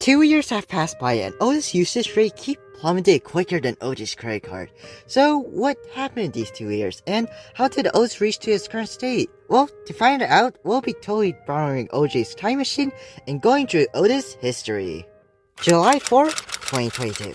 2 years have passed by and Otis' usage rate keep plummeted quicker than OJ's credit card. So what happened in these 2 years, and how did Otis reach to his current state? Well, to find it out, we'll be totally borrowing OJ's time machine and going through Otis' history. July 4, 2022.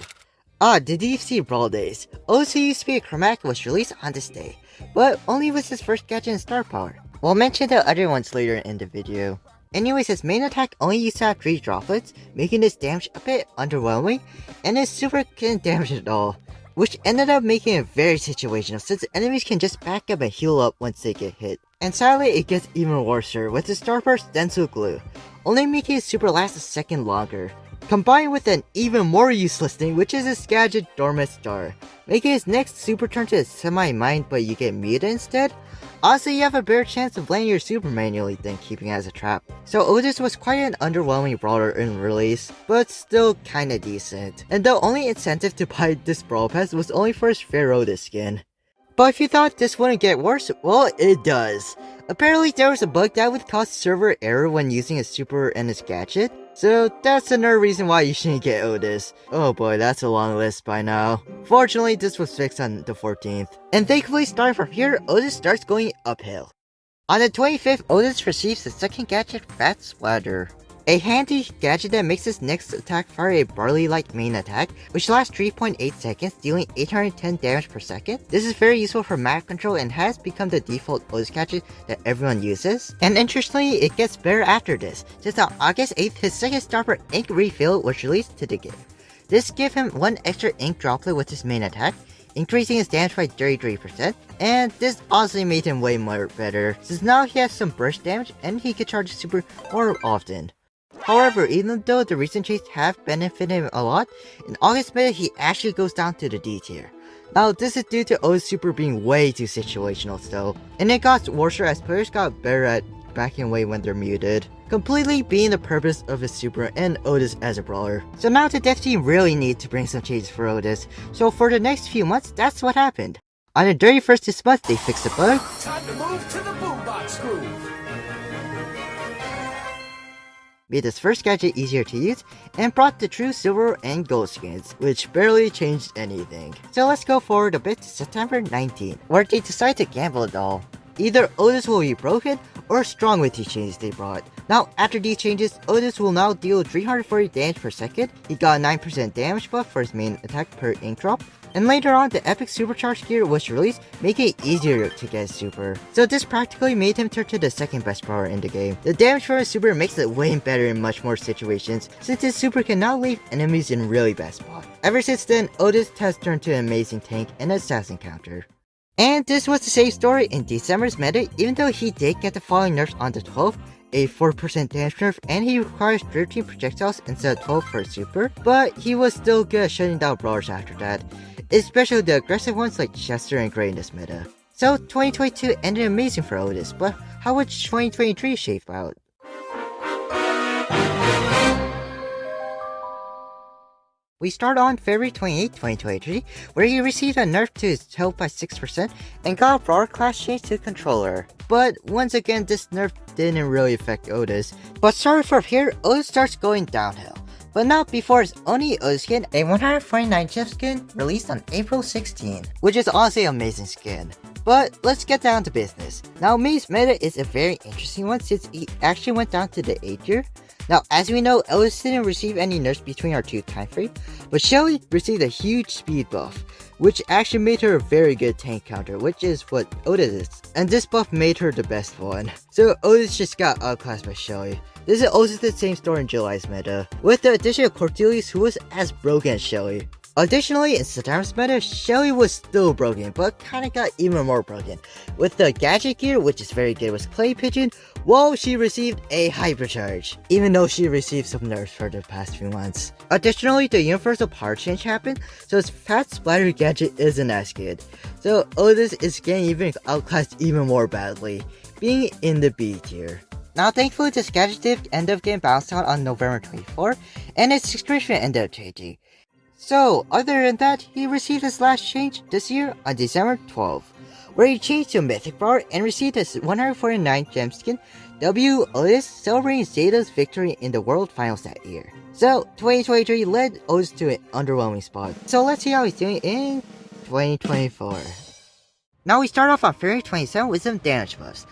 The DFC Brawl days. Otis, who used to be a chromatic, was released on this day, but only with his first gadget and star power. We'll mention the other ones later in the video. Anyways, his main attack only used to have 3 droplets, making his damage a bit underwhelming, and his super couldn't damage at all, which ended up making it very situational since enemies can just back up and heal up once they get hit. And sadly, it gets even worse with his star burst Denso Glue, only making his super last a second longer, combined with an even more useless thing, which is his gadget Dormant Star, making his next super turn to a semi-mind but you get muted instead. Honestly, you have a better chance of landing your super manually than keeping it as a trap. So Otis was quite an underwhelming brawler in release, but still kinda decent. And the only incentive to buy this brawl pass was only for his Fair Otis skin. But if you thought this wouldn't get worse, well, it does. Apparently there was a bug that would cause server error when using his super and his gadget, so that's another reason why you shouldn't get Otis. Oh boy, that's a long list by now. Fortunately, this was fixed on the 14th. And thankfully, starting from here, Otis starts going uphill. On the 25th, Otis receives the second gadget, Fat Splatter. A handy gadget that makes his next attack fire a barley-like main attack, which lasts 3.8 seconds, dealing 810 damage per second. This is very useful for map control and has become the default Otis gadget that everyone uses. And interestingly, it gets better after this, since on August 8th, his second starter ink refill was released to the game. This gave him 1 extra ink droplet with his main attack, increasing his damage by 33%, and this honestly made him way more better, since now he has some burst damage and he can charge super more often. However, even though the recent changes have benefited him a lot, in August meta he actually goes down to the D tier. Now this is due to O's super being way too situational still, and it got worse as players got better at backing away when they're muted, completely being the purpose of his super and Otis as a brawler. So now the dev team really need to bring some changes for Otis, so for the next few months that's what happened. On the 31st this month they fixed the bug. Time to move to the boombox groove. Made his first gadget easier to use, and brought the true silver and gold skins, which barely changed anything. So let's go forward a bit to September 19th, where they decide to gamble it all. Either Otis will be broken or strong with these changes they brought. Now after these changes, Otis will now deal 340 damage per second, he got a 9% damage buff for his main attack per ink drop, and later on the epic supercharged gear was released, making it easier to get his super. So this practically made him turn to the second best brawler in the game. The damage from his super makes it way better in much more situations, since his super can now leave enemies in really bad spots. Ever since then, Otis has turned to an amazing tank and assassin counter. And this was the same story in December's meta, even though he did get the following nerfs on the 12th, a 4% damage nerf, and he requires 13 projectiles instead of 12 for his super, but he was still good at shutting down brawlers after that, especially the aggressive ones like Chester and Gray in this meta. So 2022 ended amazing for Otis, but how would 2023 shape out? We start on February 28, 2023, where he received a nerf to his health by 6% and got a Brawler class change to Controller. But once again, this nerf didn't really affect Otis. But starting from here, Otis starts going downhill. But not before his only Otis skin, a 149 gem skin, released on April 16, which is honestly an amazing skin. But let's get down to business. Now May's meta is a very interesting one since he actually went down to the 8 tier. Now as we know, Otis didn't receive any nerfs between our 2 time frames, but Shelly received a huge speed buff, which actually made her a very good tank counter, which is what Otis is. And this buff made her the best one. So Otis just got outclassed by Shelly. This is also the same story in July's meta, with the addition of Cortelius who was as broken as Shelly. Additionally, in September's meta, Shelly was still broken, but kinda got even more broken, with the gadget gear, which is very good with Clay Pigeon, while she received a hypercharge, even though she received some nerfs for the past few months. Additionally, the universal power change happened, so his Fat Splatter gadget isn't as good, so Otis is getting even outclassed even more badly, being in the B tier. Now thankfully this gadget did end up getting bounced out on November 24, and its subscription ended up changing. So, other than that, he received his last change this year on December 12th, where he changed to Mythic Brawler and received his 149 gem skin, W. Otis, celebrating Zeta's victory in the World Finals that year. So 2023 led Otis to an underwhelming spot. So let's see how he's doing in 2024. Now we start off on February 27 with some damage buffs.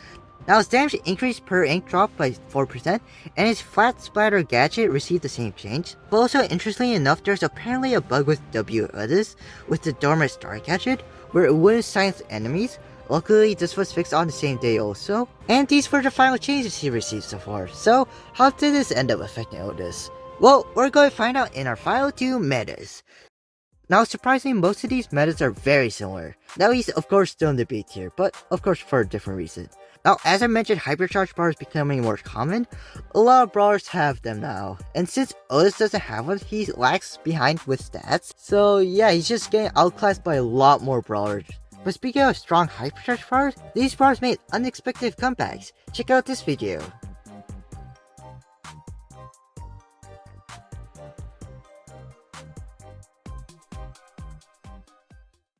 Now his damage increased per ink dropped by 4%, and his flat splatter gadget received the same change. But also interestingly enough, there's apparently a bug with W Otis with the Dormant Star gadget, where it wouldn't silence enemies. Luckily, this was fixed on the same day also. And these were the final changes he received so far. So, how did this end up affecting Otis? Well, we're going to find out in our final 2 metas. Now, surprisingly, most of these metas are very similar. Now, he's of course still in the B tier, but of course for a different reason. Now, as I mentioned, hypercharge bars becoming more common. A lot of brawlers have them now, and since Otis doesn't have one, he lags behind with stats. So yeah, he's just getting outclassed by a lot more brawlers. But speaking of strong hypercharge bars, these bars made unexpected comebacks. Check out this video.